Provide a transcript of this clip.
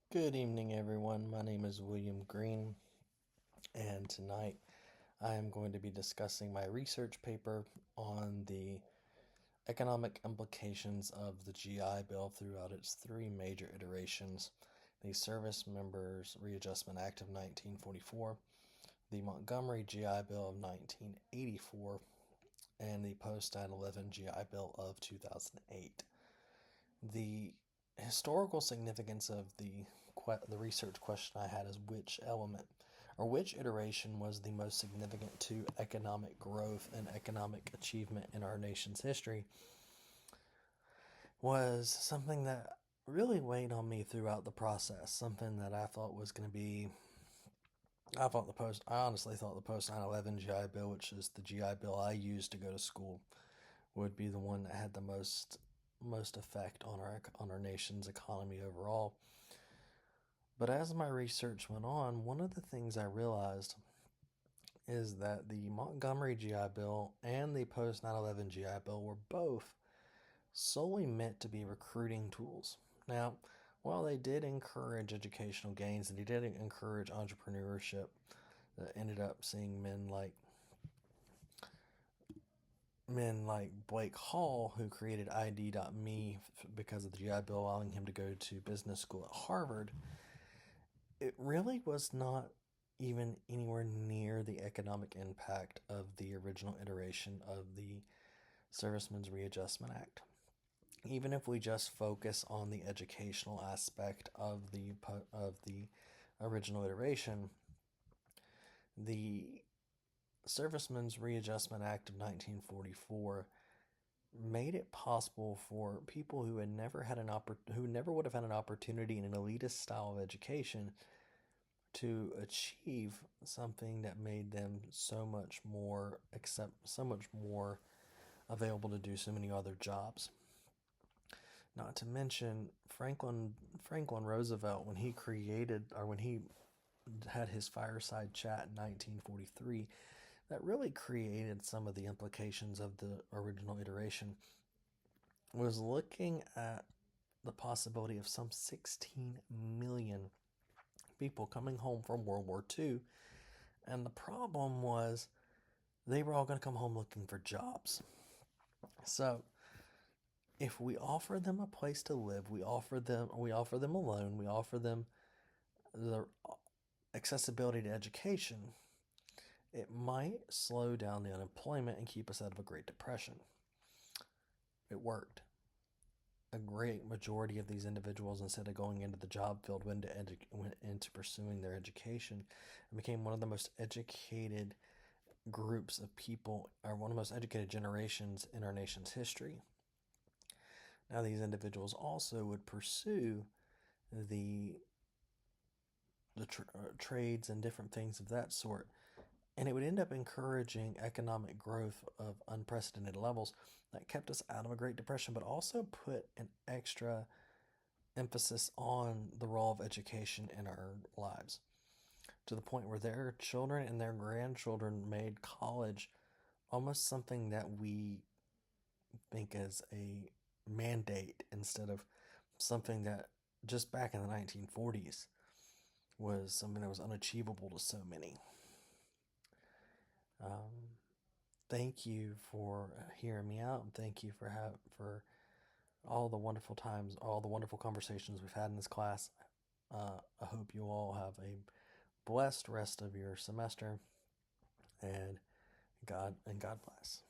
Good evening, everyone. My name is William Green, and tonight I am going to be discussing my research paper on the economic implications of the GI Bill throughout its three major iterations: the Service Members Readjustment Act of 1944, the Montgomery GI Bill of 1984, and the Post 9/11 GI Bill of 2008. The historical significance of the research question I had is which element or which iteration was the most significant to economic growth and economic achievement in our nation's history was something that really weighed on me throughout the process. Something that I thought was going to be. I honestly thought the post 9/11 GI Bill, which is the GI Bill I used to go to school, would be the one that had the most effect on our nation's economy overall. But as my research went on, one of the things I realized is that the Montgomery GI Bill and the post 9/11 GI Bill were both solely meant to be recruiting tools. Now, while they did encourage educational gains and they did encourage entrepreneurship, that ended up seeing men like Blake Hall, who created ID.me because of the GI Bill allowing him to go to business school at Harvard, it really was not even anywhere near the economic impact of the original iteration of the Servicemen's Readjustment Act. Even if we just focus on the educational aspect of the original iteration, the Servicemen's Readjustment Act of 1944 made it possible for people who had never had who never would have had an opportunity in an elitist style of education to achieve something that made them so much more available to do so many other jobs. Not to mention Franklin Roosevelt, when he had his fireside chat in 1943, that really created some of the implications of the original iteration, was looking at the possibility of some 16 million people coming home from World War II. And the problem was they were all going to come home looking for jobs. So if we offer them a place to live, we offer them a loan, we offer them the accessibility to education, it might slow down the unemployment and keep us out of a Great Depression. It worked. A great majority of these individuals, instead of going into the job field, went into pursuing their education and became one of the most educated groups of people, or one of the most educated generations in our nation's history. Now, these individuals also would pursue the trades and different things of that sort, and it would end up encouraging economic growth of unprecedented levels that kept us out of a Great Depression, but also put an extra emphasis on the role of education in our lives, to the point where their children and their grandchildren made college almost something that we think as a mandate, instead of something that just back in the 1940s was something that was unachievable to so many. Um, Thank you for hearing me out, and thank you for all the wonderful times, all the wonderful conversations we've had in this class. I hope you all have a blessed rest of your semester, and God bless.